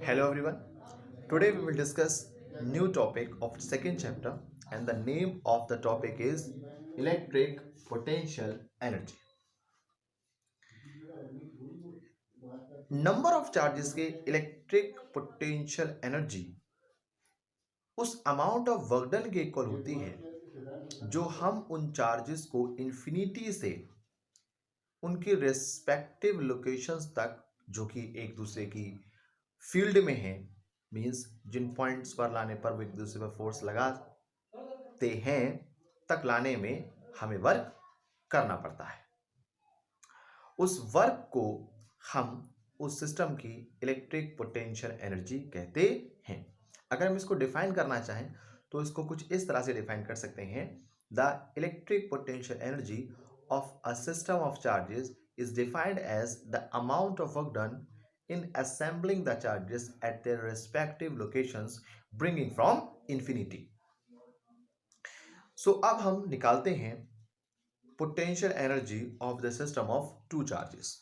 Hello everyone. Today we will discuss new topic of second chapter and the name of the topic is electric potential energy. Number of charges के electric potential energy उस amount of work done के equal होती है जो हम उन charges को infinity से उनकी रेस्पेक्टिव लोकेशंस तक जो कि एक दूसरे की फील्ड में है मींस जिन पॉइंट्स पर लाने पर वो एक दूसरे पर फोर्स लगाते हैं तक लाने में हमें वर्क करना पड़ता है। उस वर्क को हम उस सिस्टम की इलेक्ट्रिक पोटेंशियल एनर्जी कहते हैं। अगर हम इसको डिफाइन करना चाहें तो इसको कुछ इस तरह से डिफाइन कर सकते हैं। The electric potential energy of a system of charges is defined as the amount of work done in assembling the charges at their respective locations bringing from infinity. So अब हम निकालते हैं potential energy of the system of two charges.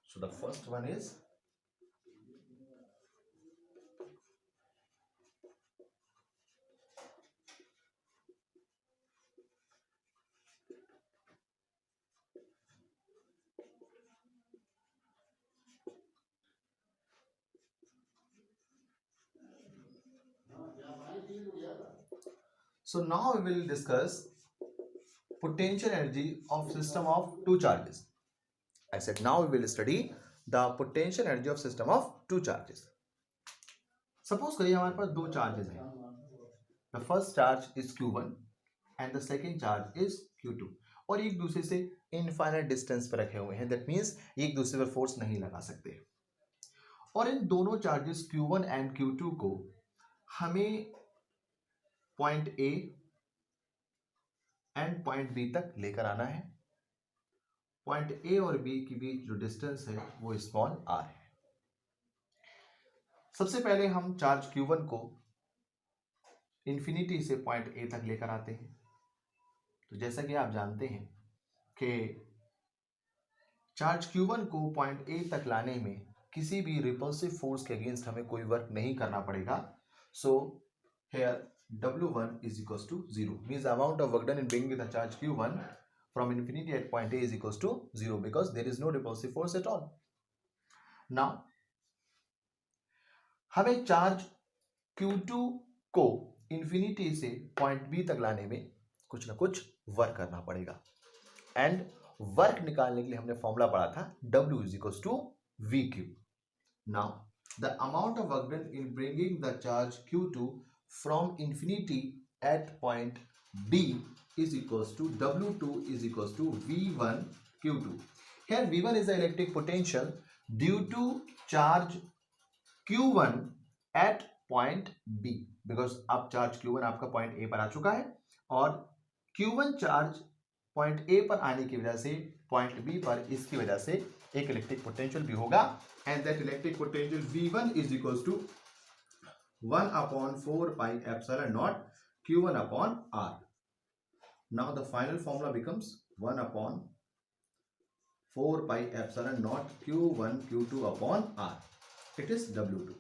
So the first one is so now we will discuss potential energy of system of two charges. I said now we will study the potential energy of system of two charges. Suppose करिए हमारे पास दो charges हैं. The first charge is Q1 and the second charge is Q2 और एक दूसरे से infinite distance पर रखे हुए हैं. दैट मीन्स एक दूसरे पर फोर्स नहीं लगा सकते. और इन दोनों चार्जेस Q1 एंड Q2 को हमें point A and point B तक लेकर आना है. पॉइंट ए और बी के बीच जो डिस्टेंस है वो स्मॉल आर है. सबसे पहले हम चार्ज Q1 को इंफिनिटी से पॉइंट ए तक लेकर आते हैं. तो जैसा कि आप जानते हैं कि चार्ज Q1 को पॉइंट ए तक लाने में किसी भी रिपल्सिव फोर्स के अगेंस्ट हमें कोई वर्क नहीं करना पड़ेगा. So here W1 is equals to 0 means the amount of work done in bringing the charge Q1 from infinity at point A is equals to 0 because there is no repulsive force at all. Now हमें charge Q2 को infinity से point B तक लाने में कुछ ना कुछ work करना पड़ेगा. एंड वर्क निकालने के लिए हमने फॉर्मूला पढ़ा था W is equals to VQ. Now the amount of work done in bringing the charge Q2 from infinity at point B is equals to W2 is equals to V1 Q2. Here V1 is the electric potential due to charge Q1 at point B because अब charge Q1 आपका point A पर आ चुका है और Q1 charge point A पर आने की वजह से पॉइंट B पर इसकी वजह से एक इलेक्ट्रिक पोटेंशियल भी होगा. And that electric potential V1 is equals to 1 upon 4 pi epsilon naught Q1 upon R. Now the final formula becomes 1 upon 4 pi epsilon naught Q1 Q2 upon R. It is W2.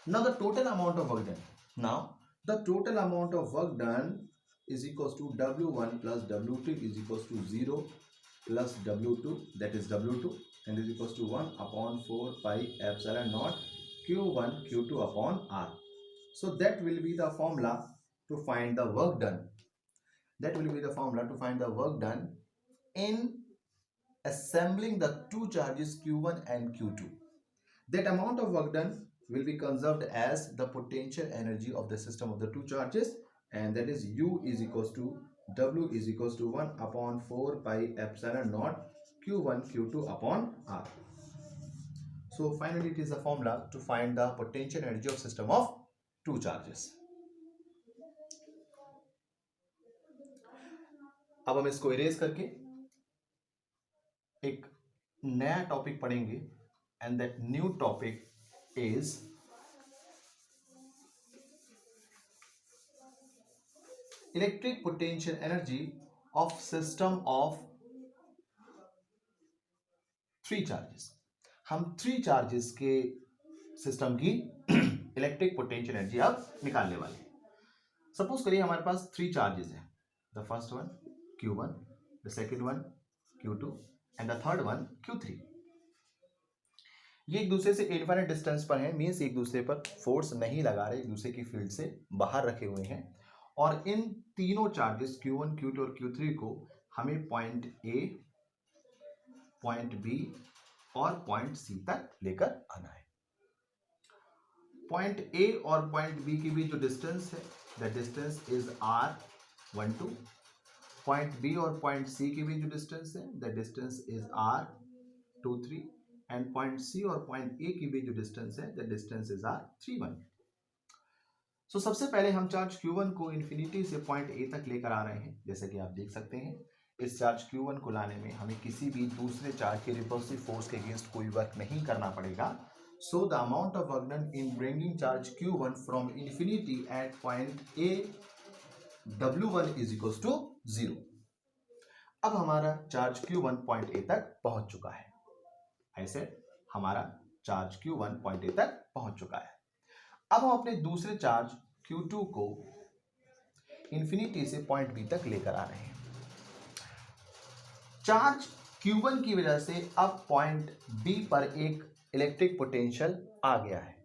Now the total amount of work done. Now the total amount of work done is equals to W1 plus W2 is equals to 0 plus W2 that is W2 and is equals to 1 upon 4 pi epsilon naught Q1 Q2 upon R. So that will be the formula to find the work done. That will be the formula to find the work done in assembling the two charges Q1 and Q2. That amount of work done will be conserved as the potential energy of the system of the two charges, and that is U is equals to W is equals to 1 upon 4 pi epsilon naught Q1 Q2 upon R. So finally it is the formula to find the potential energy of system of two charges. अब हम इसको erase करके एक नया topic पढ़ेंगे and that new topic is electric potential energy of system of three charges. हम 3 charges के system की इलेक्ट्रिक पोटेंशियल एनर्जी अब निकालने वाले हैं। सपोज करिए हमारे पास 3 चार्जेस हैं, the first one Q1, the second one Q2 and the third one Q3। ये एक दूसरे से इनफाइनाइट डिस्टेंस पर हैं, मीन्स एक दूसरे पर फोर्स नहीं लगा रहे, एक दूसरे की फील्ड से बाहर रखे हुए हैं। और इन तीनों चार्जेस Q1, Q2 और Q3 को हमें पॉइंट A, पॉइंट B और पॉइंट C तक लेकर आना है। पॉइंट A और पॉइंट B के बीच जो डिस्टेंस है, the distance is R12। Point B और पॉइंट C के बीच जो डिस्टेंस है, the distance is R23। And point C और पॉइंट A के बीच जो डिस्टेंस है, द डिस्टेंस इज R31। सो सबसे पहले हम चार्ज Q1 को इंफिनिटी से पॉइंट A तक लेकर आ रहे हैं। जैसे कि आप देख सकते हैं, इस चार्ज Q1 को लाने में हमें किसी भी दूसरे चार्ज के रिपल्सिव फोर्स के अगेंस्ट कोई वर्क नहीं करना पड़ेगा। So the amount of work done in bringing charge Q1 from infinity at point A W1 is equal to 0। अब हमारा चार्ज Q1 पॉइंट A तक पहुंच चुका है। ऐसे हमारा चार्ज Q1 पॉइंट A तक पहुंच चुका है। अब हम अपने दूसरे चार्ज Q2 को इंफिनिटी से पॉइंट B तक लेकर आ रहे हैं। चार्ज Q1 की वजह से अब पॉइंट B पर एक इलेक्ट्रिक पोटेंशियल आ गया है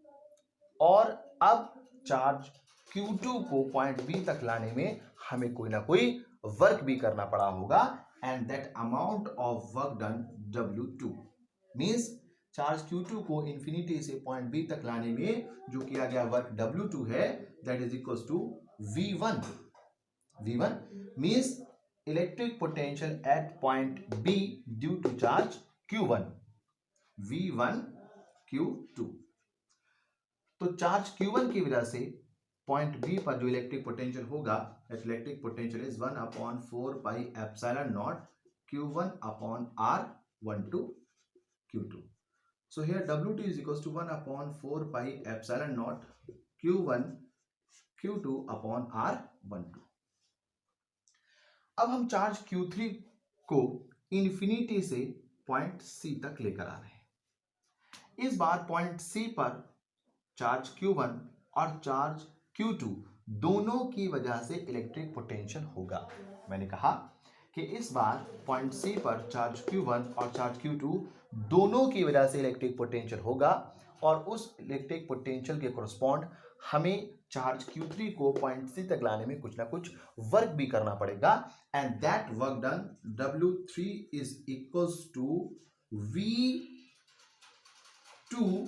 और अब चार्ज Q2 को पॉइंट B तक लाने में हमें कोई ना कोई वर्क भी करना पड़ा होगा, and that amount of work done W2 means charge Q2 को इंफिनिटी से पॉइंट B तक लाने में जो किया गया वर्क W2 है, that is equal to V1। V1 means electric potential at point B due to charge Q1, V1 Q2। तो चार्ज Q1 की वजह से पॉइंट B पर जो इलेक्ट्रिक पोटेंशियल होगा, that electric potential is 1/4 pi epsilon naught Q1 upon R12 Q2. So here W2 is equals to 1/4 pi epsilon naught Q1 Q2 upon R12। अब हम charge Q3 को infinity से point C तक लेकर आ रहे हैं। इस बार पॉइंट C पर चार्ज Q1 और चार्ज Q2 दोनों की वजह से इलेक्ट्रिक पोटेंशियल होगा। मैंने कहा कि इस बार पॉइंट C पर चार्ज Q1 और चार्ज Q2 दोनों की वजह से इलेक्ट्रिक पोटेंशियल होगा और उस इलेक्ट्रिक पोटेंशियल के कोरस्पॉन्ड हमें चार्ज Q3 को पॉइंट C तक लाने में कुछ ना कुछ वर्क भी करना पड़ेगा, and that work done W3 is equals to V2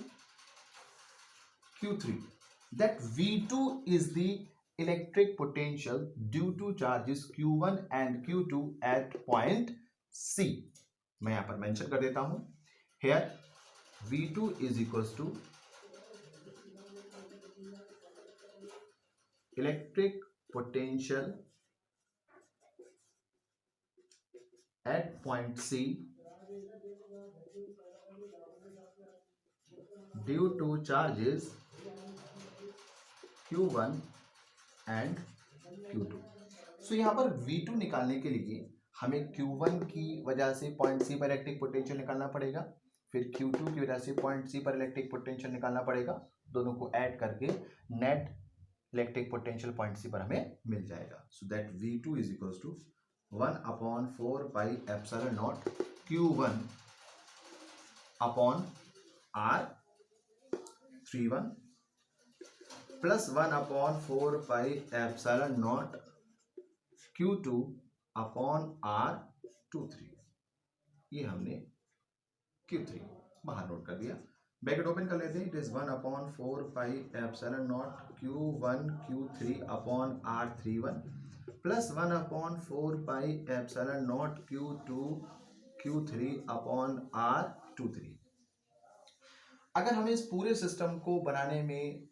Q3। That V2 is the electric potential due to charges Q1 and Q2 at point C। मैं यहां पर मेंशन कर देता हूं, here V2 is equals to electric potential at point C due to charges Q1 and Q2। सो यहां पर V2 निकालने के लिए हमें Q1 की वजह से पॉइंट C पर इलेक्ट्रिक पोटेंशियल निकालना पड़ेगा, फिर Q2 की वजह से पॉइंट C पर इलेक्ट्रिक पोटेंशियल निकालना पड़ेगा। दोनों को ऐड करके net electric potential point C पर हमें मिल जाएगा। So that V2 is equals to 1/4 pi epsilon naught Q1 upon R31 plus 1/4 pi epsilon naught Q2 upon R23। ये हमने Q3 बाहर नोट कर दिया, ब्रैकेट ओपन कर लेते हैं। It is 1/4 pi epsilon naught Q1 Q3 upon R31 plus 1/4 pi epsilon naught Q2 Q3 upon R23। अगर हमें इस पूरे सिस्टम को बनाने में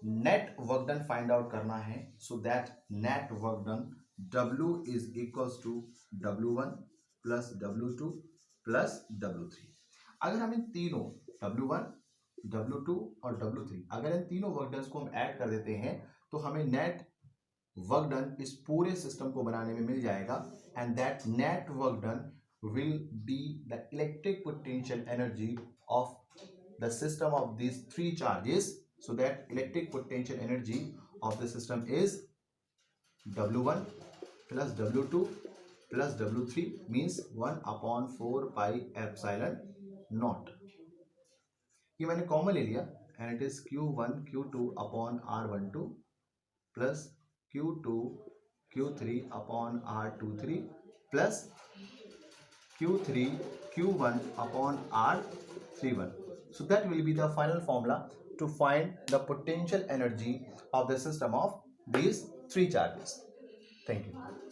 net work done find out करना है, so that net work done W is equals to W1 plus W2 plus W3। अगर हम इन तीनों W1, W2 और W3 अगर इन तीनों वर्क डन को हम ऐड कर देते हैं तो हमें नेट वर्क डन इस पूरे सिस्टम को बनाने में मिल जाएगा, and that net work done will be the electric potential energy of the system of these three charges. So that electric potential energy of the system is W1 plus W2 plus W3 means 1 upon 4 pi epsilon naught. ये मैंने common ले लिया and it is Q1 Q2 upon R12 plus Q2 Q3 upon R23 plus Q3 Q1 upon R31. So that will be the final formula to find the potential energy of the system of these three charges. Thank you.